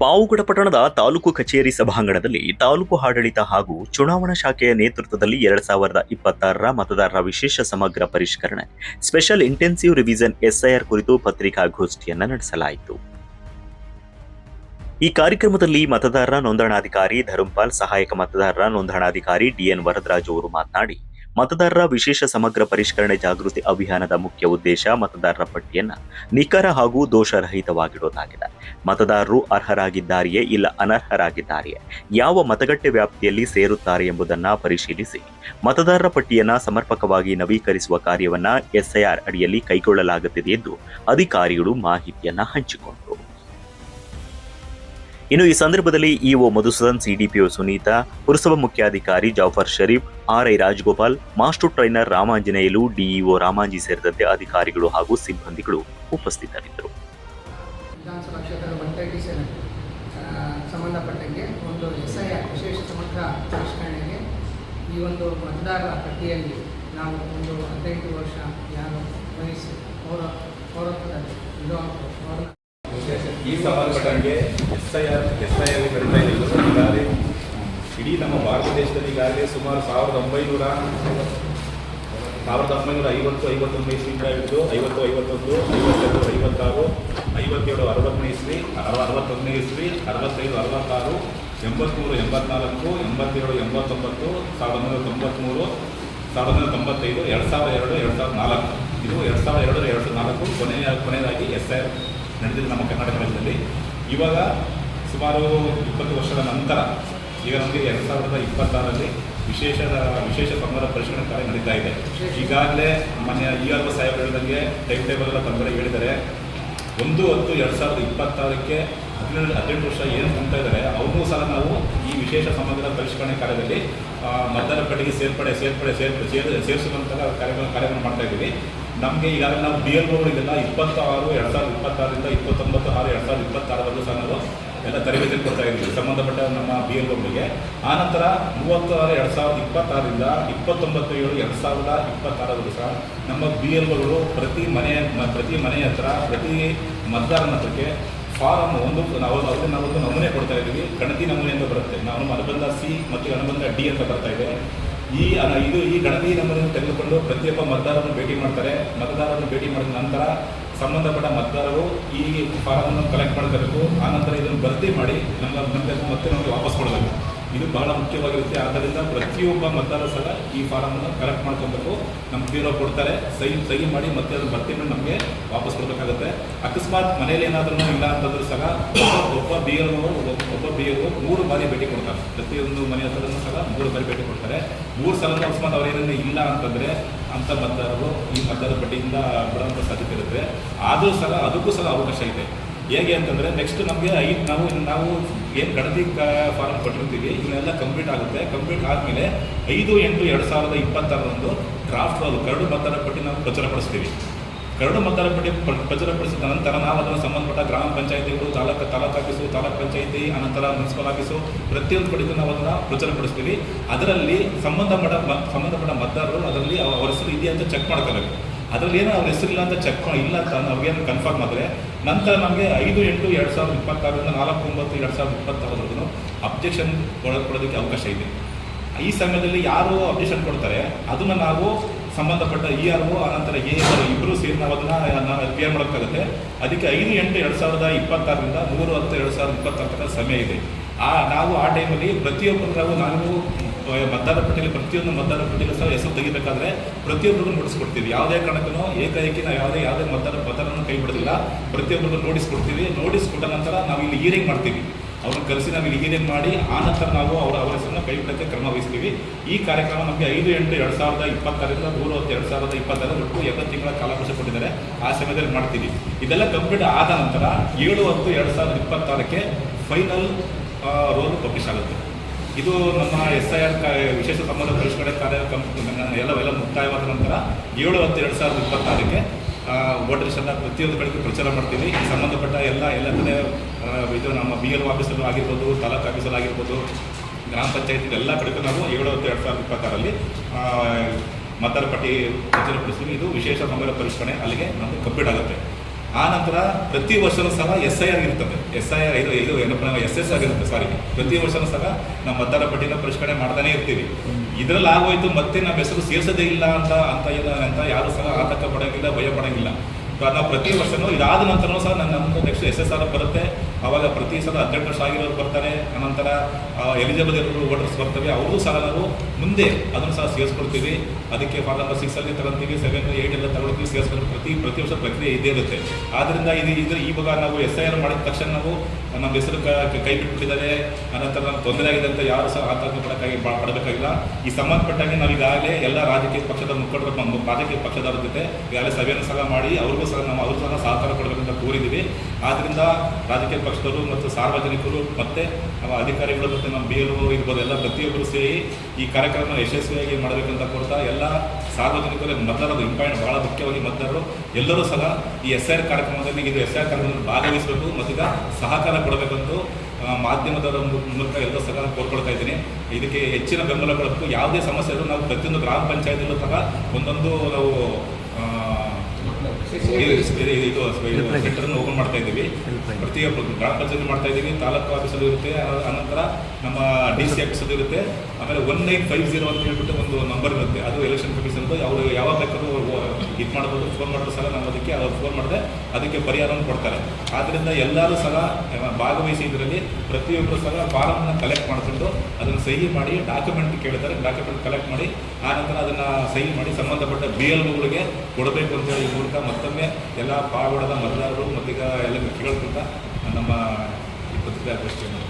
ಪಾವುಗಡ ಪಟ್ಟಣದ ತಾಲೂಕು ಕಚೇರಿ ಸಭಾಂಗಣದಲ್ಲಿ ತಾಲೂಕು ಆಡಳಿತ ಹಾಗೂ ಚುನಾವಣಾ ಶಾಖೆಯ ನೇತೃತ್ವದಲ್ಲಿ 2026ರ ಮತದಾರರ ವಿಶೇಷ ಸಮಗ್ರ ಪರಿಷ್ಕರಣೆ ಸ್ಪೆಷಲ್ ಇಂಟೆನ್ಸಿವ್ ರಿವಿಷನ್ ಎಸ್ಐಆರ್ ಕುರಿತು ಪತ್ರಿಕಾಗೋಷ್ಠಿಯನ್ನು ನಡೆಸಲಾಯಿತು. ಈ ಕಾರ್ಯಕ್ರಮದಲ್ಲಿ ಮತದಾರರ ನೋಂದಣಾಧಿಕಾರಿ ಧರ್ಮಪಾಲ್, ಸಹಾಯಕ ಮತದಾರರ ನೋಂದಣಾಧಿಕಾರಿ ಡಿಎನ್ ವರದರಾಜ್ ಅವರು ಮಾತನಾಡಿ, ಮತದಾರರ ವಿಶೇಷ ಸಮಗ್ರ ಪರಿಷ್ಕರಣೆ ಜಾಗೃತಿ ಅಭಿಯಾನದ ಮುಖ್ಯ ಉದ್ದೇಶ ಮತದಾರರ ಪಟ್ಟಿಯನ್ನು ನಿಖರ ಹಾಗೂ ದೋಷರಹಿತವಾಗಿಡೋದಾಗಿದೆ. ಮತದಾರರು ಅರ್ಹರಾಗಿದ್ದಾರೆಯೇ ಇಲ್ಲ ಅನರ್ಹರಾಗಿದ್ದಾರೆಯೇ, ಯಾವ ಮತಗಟ್ಟೆ ವ್ಯಾಪ್ತಿಯಲ್ಲಿ ಸೇರುತ್ತಾರೆ ಎಂಬುದನ್ನು ಪರಿಶೀಲಿಸಿ ಮತದಾರರ ಪಟ್ಟಿಯನ್ನು ಸಮರ್ಪಕವಾಗಿ ನವೀಕರಿಸುವ ಕಾರ್ಯವನ್ನು ಎಸ್ಐಆರ್ ಅಡಿಯಲ್ಲಿ ಕೈಗೊಳ್ಳಲಾಗುತ್ತಿದೆ ಎಂದು ಅಧಿಕಾರಿಗಳು ಮಾಹಿತಿಯನ್ನು ಹಂಚಿಕೊಂಡರು. ಇನ್ನು ಈ ಸಂದರ್ಭದಲ್ಲಿ ಇಒ ಮಧುಸೂದನ್, ಸಿಡಿಪಿಒ ಸುನೀತಾ, ಪುರಸಭಾ ಮುಖ್ಯಾಧಿಕಾರಿ Jafar Sharif, RI Rajagopal, master trainer Ramanjaneyalu, DEO Ramanji ಸೇರಿದಂತೆ ಅಧಿಕಾರಿಗಳು ಹಾಗೂ ಸಿಬ್ಬಂದಿಗಳು ಉಪಸ್ಥಿತರಿದ್ದರು. ವಿಧಾನಸಭಾ ಕ್ಷೇತ್ರ 137 ಸಂಬಂಧಪಟ್ಟಂಗೆ ಒಂದು ಎಸ್ಐಆರ್ ವಿಶೇಷ ಸಮಗ್ರ ಪರಿಷ್ಕರಣೆಗೆ ಈ ಒಂದು ಮತದಾರರ ಪಟ್ಟಿಯಲ್ಲಿ ನಾವು ಒಂದು 18 ವರ್ಷ ಯಾರು ವಯಸ್ಸು ಪೌರತ್ವದಲ್ಲಿ ಇರುವಂಥ ಈ ಸಂಬಂಧಪಟ್ಟಂಗೆ ಎಸ್ಐಆರ್ ಕಡಿಮೆ ಈಗಾಗಲೇ ಇಡೀ ನಮ್ಮ ಭಾರತ ದೇಶದಲ್ಲಿ ಈಗಾಗಲೇ ಸುಮಾರು 1950, 51 ಇಸ್ವಿಯಿಂದ ಹಿಡಿದು 50, 51, 52, 56, 57, 60 ಇಸ್ವಿ, 61 ಇಸ್ವಿ, 65, 66, 83, 84, 87, 89, 1993, 1995, 2002, 2004. ಇದು 2002, 2004 ಕೊನೆಯದಾಗಿ ಎಸ್ಐಆರ್ ನಡೆದಿದೆ ನಮ್ಮ ಕರ್ನಾಟಕ ರಾಜ್ಯದಲ್ಲಿ. ಇವಾಗ ಸುಮಾರು 20 ವರ್ಷದ ನಂತರ ಈಗ ನಮಗೆ 2026ರಲ್ಲಿ ವಿಶೇಷ ಸಮಗ್ರ ಪರಿಷ್ಕರಣೆ ಕಾರ್ಯ ನಡೀತಾ ಇದೆ. ಈಗಾಗಲೇ ಮಾನ್ಯ ERO ಸಾಹೇಬರು ಹೇಳಿದಂಗೆ ಟೈಮ್ ಟೇಬಲ್ ಎಲ್ಲ ತಂದರೆ ಹೇಳಿದ್ದಾರೆ. 1/10/2026ಕ್ಕೆ 18 ವರ್ಷ ಏನು ಅಂತ ಇದ್ದಾರೆ ಅವ್ರಿಗೂ ಸಹ ನಾವು ಈ ವಿಶೇಷ ಸಮಗ್ರ ಪರಿಷ್ಕರಣೆ ಕಾರ್ಯದಲ್ಲಿ ಮತದಾರರ ಪಟ್ಟಿಗೆ ಸೇರಿಸುವಂಥ ಕಾರ್ಯಕ್ರಮ ಮಾಡ್ತಾ ಇದ್ದೀವಿ. ನಮಗೆ ಈಗಾಗಲೇ ನಾವು BLOಗಳಿಗೆಲ್ಲ 26/2026ರಿಂದ 29/6/2026ವರೆಗೂ ಸಹ ನಾವು ಎಲ್ಲ ತರಬೇತಿ ಕೊಡ್ತಾ ಇದ್ದೀವಿ ಸಂಬಂಧಪಟ್ಟ ನಮ್ಮ BLOಗಳಿಗೆ. ಆನಂತರ 36/2026ರಿಂದ 29/7/2026ವರೆಗೂ ಸಹ ನಮ್ಮ BLOಗಳು ಪ್ರತಿ ಮನೆ ಹತ್ರ, ಪ್ರತಿ ಮತದಾರನ ಹತ್ರಕ್ಕೆ ಫಾರಮ್ ನಾವೊಂದು ನಮೂನೆ ಕೊಡ್ತಾ ಇದ್ದೀವಿ. ಗಣತಿ ನಮೂನೆ ಅಂತ ಬರುತ್ತೆ. ನಾವು ಅನುಬಂಧ ಸಿ ಮತ್ತು ಅನುಬಂಧ ಡಿ ಅಂತ ಬರ್ತಾ ಇದೆ. ಈ ಗಣತಿ ನಮೂನೆಯನ್ನು ತೆಗೆದುಕೊಂಡು ಪ್ರತಿಯೊಬ್ಬ ಮತದಾರರನ್ನು ಭೇಟಿ ಮಾಡ್ತಾರೆ. ಮತದಾರರನ್ನು ಭೇಟಿ ಮಾಡಿದ ನಂತರ ಸಂಬಂಧಪಟ್ಟ ಮತದಾರರು ಈ ಫಾರಮನ್ನು ಕಲೆಕ್ಟ್ ಮಾಡ್ಕೋಬೇಕು. ಆನಂತರ ಇದನ್ನು ಭರ್ತಿ ಮಾಡಿ ಮತ್ತೆ ನಮಗೆ ವಾಪಸ್ ಕೊಡಬೇಕು. ಇದು ಬಹಳ ಮುಖ್ಯವಾಗಿರುತ್ತೆ. ಆದ್ದರಿಂದ ಪ್ರತಿಯೊಬ್ಬ ಮತದಾರರು ಸಹ ಈ ಫಾರಮನ್ನು ಕಲೆಕ್ಟ್ ಮಾಡ್ಕೊಬೇಕು. ನಮ್ಮ BLO ಕೊಡ್ತಾರೆ, ಸಹಿ ಮಾಡಿ ಮತ್ತೆ ಅದನ್ನು ಭರ್ತಿ ಮಾಡಿ ನಮಗೆ ವಾಪಸ್ ಕೊಡಬೇಕಾಗುತ್ತೆ. ಅಕಸ್ಮಾತ್ ಮನೇಲಿ ಏನಾದರೂ ಇಲ್ಲ ಅಂತಂದ್ರೂ ಸಹ ಒಬ್ಬ BLO 3 ಬಾರಿ ಭೇಟಿ ಕೊಡ್ತಾರೆ. ಪ್ರತಿಯೊಂದು ಮನೆ ಹತ್ರನೂ ಸಹ 3 ಬಾರಿ ಭೇಟಿ ಕೊಡ್ತಾರೆ. 3 ಸಲ ಅಕಸ್ಮಾತ್ ಅವರೇನೇ ಇಲ್ಲ ಅಂತಂದರೆ ಅಂಥ ಮತದಾರರು ಈ ಮತದಾರರ ಪಟ್ಟಿಯಿಂದ ಬಿಡುವಂಥ ಸಾಧ್ಯತೆ ಇರುತ್ತೆ. ಆದರೂ ಸಹ ಅದಕ್ಕೂ ಸಹ ಅವಕಾಶ ಇದೆ. ಹೇಗೆ ಅಂತಂದರೆ ನೆಕ್ಸ್ಟ್ ನಮಗೆ ನಾವು ಏನು ಗಣತಿ ಫಾರಮ್ ಕೊಟ್ಟಿರ್ತೀವಿ ಇವನ್ನೆಲ್ಲ ಕಂಪ್ಲೀಟ್ ಆಗುತ್ತೆ. ಕಂಪ್ಲೀಟ್ ಆದಮೇಲೆ 5/8/2026ರಂದು ಡ್ರಾಫ್ಟ್ ಕರಡು ಮತದಾರರ ಪಟ್ಟಿ ನಾವು ಪ್ರಚುರಪಡಿಸ್ತೀವಿ. ಕರಡು ಮತದಾರರ ಪಟ್ಟಿ ಪ್ರಚುರಪಡಿಸಿದ ನಂತರ ನಾವು ಅದನ್ನು ಸಂಬಂಧಪಟ್ಟ ಗ್ರಾಮ ಪಂಚಾಯಿತಿಗಳು, ತಾಲೂಕು ಆಫೀಸು, ತಾಲೂಕು ಪಂಚಾಯಿತಿ, ಅನಂತರ ಮುನ್ಸಿಪಲ್ ಆಫೀಸು ಪ್ರತಿಯೊಂದು ಪಟ್ಟಿಗೂ ನಾವು ಅದನ್ನು ಪ್ರಚುರಪಡಿಸ್ತೀವಿ. ಅದರಲ್ಲಿ ಸಂಬಂಧಪಟ್ಟ ಮತದಾರರು ಅದರಲ್ಲಿ ಅವ್ರ ಹೆಸರು ಇದೆಯಾ ಅಂತ ಚೆಕ್ ಮಾಡ್ಕೋಬೇಕು. ಅದರಲ್ಲಿ ಏನೋ ಅವ್ರ ಹೆಸರಿಲ್ಲ ಅಂತ ಇಲ್ಲ ಅಂತ ಅವ್ರಿಗೇನು ಕನ್ಫರ್ಮ್ ಆದರೆ ನಂತರ ನಮಗೆ 5/8/2026ರಿಂದ 4/9/2026ವರೆಗೂ ಅಬ್ಜೆಕ್ಷನ್ ಕೊಡೋದಕ್ಕೆ ಅವಕಾಶ ಇದೆ. ಈ ಸಮಯದಲ್ಲಿ ಯಾರು ಅಬ್ಜೆಕ್ಷನ್ ಕೊಡ್ತಾರೆ ಅದನ್ನು ನಾವು ಸಂಬಂಧಪಟ್ಟ ERO ಅನಂತರ AO ಇಬ್ಬರು ಸೇರಿ ನಾವು ಅದನ್ನು ಕ್ಲಿಯರ್ ಮಾಡೋಕ್ಕಾಗುತ್ತೆ. ಅದಕ್ಕೆ 5/8/2026ರಿಂದ 3/10/2026 ಸಮಯ ಇದೆ. ನಾವು ಆ ಟೈಮಲ್ಲಿ ಪ್ರತಿಯೊಬ್ಬರು ನಾವು ಮತದಾರರ ಪಟ್ಟಿಯಲ್ಲಿ ಪ್ರತಿಯೊಂದು ಮತದಾರರ ಪಟ್ಟಿಯಲ್ಲಿ ಸಹ ಹೆಸರು ತೆಗಿಬೇಕಾದ್ರೆ ಪ್ರತಿಯೊಬ್ಬರಿಗೂ ನೋಟಿಸ್ ಕೊಡ್ತೀವಿ. ಯಾವುದೇ ಕಾರಣಕ್ಕೂ ಏಕಾಏಕಿ ನಾವು ಯಾವುದೇ ಮತದಾರರನ್ನು ಕೈ ಬಿಡೋದಿಲ್ಲ. ಪ್ರತಿಯೊಬ್ಬರಿಗೂ ನೋಟಿಸ್ ಕೊಡ್ತೀವಿ. ನೋಟಿಸ್ ಕೊಟ್ಟ ನಂತರ ನಾವು ಇಲ್ಲಿ ಹಿಯರಿಂಗ್ ಮಾಡ್ತೀವಿ. ಅವ್ರನ್ನ ಕರೆಸಿ ನಾವು ಇಲ್ಲಿ ಹಿಯರಿಂಗ್ ಮಾಡಿ ಆನಂತರ ನಾವು ಅವರ ಹೆಸರನ್ನು ಕೈ ಬಿಡೋಕ್ಕೆ ಕ್ರಮ ವಹಿಸ್ತೀವಿ. ಈ ಕಾರ್ಯಕ್ರಮ ನಮಗೆ 5/8/2026ರಿಂದ 3/10/2026 ಒಟ್ಟು 2 ತಿಂಗಳ ಕಾಲಾವಕಾಶ ಕೊಟ್ಟಿದ್ದಾರೆ. ಆ ಸಮಯದಲ್ಲಿ ಮಾಡ್ತೀವಿ. ಇದೆಲ್ಲ ಕಂಪ್ಲೀಟ್ ಆದ ನಂತರ 7/10/2026ಕ್ಕೆ ಫೈನಲ್ ರೋಲ್ ಪಬ್ಲಿಷ್ ಆಗುತ್ತೆ. ಇದು ನಮ್ಮ SIR ವಿಶೇಷ ಸಮಗ್ರ ಪರಿಷ್ಕರಣೆ ಕಾರ್ಯ ಎಲ್ಲ ಮುಕ್ತಾಯವಾದ ನಂತರ 7/10/2026ಕ್ಕೆ ವೋಟರ್ ಲಿಸ್ಟನ್ನು ಪ್ರತಿಯೊಂದು ಕಡೆಗೂ ಪ್ರಚಾರ ಮಾಡ್ತೀವಿ. ಈ ಸಂಬಂಧಪಟ್ಟ ಎಲ್ಲ ಕಡೆ ಇದು ನಮ್ಮ BLO ಆಫೀಸಲ್ಲೂ ಆಗಿರ್ಬೋದು, ತಾಲೂಕು ಆಫೀಸಲ್ಲಿ ಆಗಿರ್ಬೋದು, ಗ್ರಾಮ ಪಂಚಾಯತಿ ಎಲ್ಲ ಕಡೆಗೂ ನಾವು 7/10/2026ರಲ್ಲಿ ಮತದಾರರ ಪಟ್ಟಿ ಪ್ರಚಾರಪಡಿಸ್ತೀವಿ. ಇದು ವಿಶೇಷ ಸಮಗ್ರ ಪರಿಷ್ಕರಣೆ ಅಲ್ಲಿಗೆ ನಮಗೆ ಕಂಪ್ಲೀಟ್ ಆಗುತ್ತೆ. ಆ ನಂತರ ಪ್ರತಿ ವರ್ಷವೂ ಸಹ SIR ಇರ್ತದೆ. SIR ಇದು ಏನಪ್ಪ SS ಆಗಿರುತ್ತೆ, ಸಾರಿ, ಪ್ರತಿ ವರ್ಷವೂ ಸಹ ನಾವು ಮತದಾರ ಪಟ್ಟಿನ ಪರಿಷ್ಕರಣೆ ಮಾಡ್ತಾನೆ ಇರ್ತೀವಿ. ಇದರಲ್ಲಿ ಆಗೋಯ್ತು ಮತ್ತೆ ನಮ್ಮ ಹೆಸರು ಸೇರಿಸೋದೇ ಇಲ್ಲ ಅಂತ ಯಾರು ಸಹ ಆತಂಕ ಪಡೋಂಗಿಲ್ಲ, ಭಯ ಪಡೋಂಗಿಲ್ಲ. ನಾವು ಪ್ರತಿ ವರ್ಷವೂ ಇದಾದ ನಂತರನೂ ಸಹ ನಮ್ಮದು ನೆಕ್ಸ್ಟ್ SSR ಬರುತ್ತೆ. ಆವಾಗ ಪ್ರತಿ ಸಲ 18 ವರ್ಷ ಆಗಿರೋರು ಬರ್ತಾರೆ, ಅನಂತರ ಎಲಿಜಿಬಲ್ ಇರೋರು ವೋಟರ್ಸ್ ಬರ್ತವೆ, ಅವರು ಸಹ ನಾವು ಮುಂದೆ ಅದನ್ನು ಸಹ ಸೇರಿಸ್ಕೊಡ್ತೀವಿ. ಅದಕ್ಕೆ ಫಾರ್ ನಂಬರ್ 6 ಅಲ್ಲಿ ತಗೊಳ್ತೀವಿ, 7, 8 ಎಲ್ಲ ತಗೊಳ್ತೀವಿ, ಸೇರಿಸ್ಕೊಂಡು ಪ್ರತಿ ವರ್ಷ ಪ್ರಕ್ರಿಯೆ ಇದ್ದೇ ಇರುತ್ತೆ. ಆದ್ದರಿಂದ ಇವಾಗ ನಾವು SIR ಮಾಡಿದ ತಕ್ಷಣ ನಾವು ನಮ್ಮ ಹೆಸರು ಕೈ ಬಿಟ್ಬಿಟ್ಟಿದ್ದಾರೆ, ಅನಂತರ ನಮ್ಗೆ ತೊಂದರೆ ಆಗಿದೆ ಅಂತ ಯಾರು ಸಹ ಆತಂಕ ಪಡಬೇಕಾಗಿಲ್ಲ. ಈ ಸಂಬಂಧಪಟ್ಟಾಗಿ ನಾವೀಗಾಗಲೇ ಎಲ್ಲ ರಾಜಕೀಯ ಪಕ್ಷದ ಮುಖಂಡರು, ರಾಜಕೀಯ ಪಕ್ಷದವ್ರ ಜೊತೆ ಈಗಾಗಲೇ ಸಭೆಯನ್ನು ಸಹ ಮಾಡಿ ಅವ್ರಿಗೂ ಸಹ ಅವರು ಸಹ ಸಹಕಾರ ಕೊಡಬೇಕಂತ ಕೋರಿದ್ದೀವಿ. ಆದ್ದರಿಂದ ರಾಜಕೀಯ ಪಕ್ಷದವರು ಮತ್ತು ಸಾರ್ವಜನಿಕರು ಮತ್ತು ನಮ್ಮ ಅಧಿಕಾರಿಗಳು ಮತ್ತು ನಮ್ಮ BLO ಇರ್ಬೋದು, ಎಲ್ಲ ಪ್ರತಿಯೊಬ್ಬರು ಸೇರಿ ಈ ಕಾರ್ಯಕ್ರಮ ಯಶಸ್ವಿಯಾಗಿ ಮಾಡಬೇಕಂತ ಕೋರ್ತಾ ಎಲ್ಲ ಸಾರ್ವಜನಿಕರು, ಮತದಾರರು ಇಂಪಾರ್ಟೆಂಟ್, ಭಾಳ ಮುಖ್ಯವಾಗಿ ಮತದಾರರು ಎಲ್ಲರೂ ಸಹ ಈ SIR ಕಾರ್ಯಕ್ರಮದಲ್ಲಿ SIR ಕಾರ್ಯಕ್ರಮದಲ್ಲಿ ಭಾಗವಹಿಸಬೇಕು ಮತ್ತು ಈಗ ಸಹಕಾರ ಕೊಡಬೇಕಂತೂ ಮಾಧ್ಯಮದವರ ಮೂಲಕ ಎಲ್ಲ ಸಹ ಕೋರ್ಕೊಳ್ತಾ ಇದ್ದೀನಿ. ಇದಕ್ಕೆ ಹೆಚ್ಚಿನ ಬೆಂಬಲ ಕೊಡಬೇಕು. ಯಾವುದೇ ಸಮಸ್ಯೆ ಇದ್ದರೂ ನಾವು ಪ್ರತಿಯೊಂದು ಗ್ರಾಮ ಪಂಚಾಯತಿಯಲ್ಲೂ ಸಹ ಒಂದೊಂದು ನಾವು ಸೆಂಟರನ್ನು ಓಪನ್ ಮಾಡ್ತಾ ಇದ್ದೀವಿ. ಪ್ರತಿಯೊಬ್ಬರು ಗ್ರಾಮ ಪಂಚಾಯತ್ ಮಾಡ್ತಾ ಇದ್ದೀವಿ, ತಾಲೂಕು ಆಫೀಸಲ್ಲಿ ಇರುತ್ತೆ, ಅನಂತರ ನಮ್ಮ DC ಆಫೀಸಲ್ಲಿ ಇರುತ್ತೆ. ಆಮೇಲೆ 1950 ಅಂತ ಹೇಳ್ಬಿಟ್ಟು ಒಂದು ನಂಬರ್ ಇರುತ್ತೆ, ಅದು ಎಲೆಕ್ಷನ್ ಕಮಿಷನ್ದು. ಅವರು ಯಾವಾಗ ಬೇಕಾದ್ರೂ ಇದು ಮಾಡ್ಬೋದು, ಫೋನ್ ಮಾಡಿದ್ರು ಸಹ ನಾವು ಅದಕ್ಕೆ ಅವ್ರು ಫೋನ್ ಮಾಡಿದ್ರೆ ಅದಕ್ಕೆ ಪರಿಹಾರವನ್ನು ಕೊಡ್ತಾರೆ. ಆದ್ದರಿಂದ ಎಲ್ಲರೂ ಸಹ ಭಾಗವಹಿಸಿ ಇದರಲ್ಲಿ ಪ್ರತಿಯೊಬ್ಬರು ಸಹ ಫಾರಮ್ನ ಕಲೆಕ್ಟ್ ಮಾಡಿಕೊಂಡು ಅದನ್ನು ಸಹಿ ಮಾಡಿ ಡಾಕ್ಯುಮೆಂಟ್ ಕೇಳಿದ್ದಾರೆ, ಡಾಕ್ಯುಮೆಂಟ್ ಕಲೆಕ್ಟ್ ಮಾಡಿ ಆನಂತರ ಅದನ್ನು ಸಹಿ ಮಾಡಿ ಸಂಬಂಧಪಟ್ಟ BLOಗಳಿಗೆ ಕೊಡಬೇಕು ಅಂತೇಳಿ ಈ ಮೂಲಕ ಮತ್ತೊಮ್ಮೆ ಎಲ್ಲ ಪಾವಗಡದ ಮತದಾರರು ಮತ್ತೀಗ ಎಲ್ಲ ಕೇಳ್ಕೊಂತ ನಮ್ಮ ಈ ಪತ್ರಿಕಾಗೋಷ್ಠಿಯನ್ನು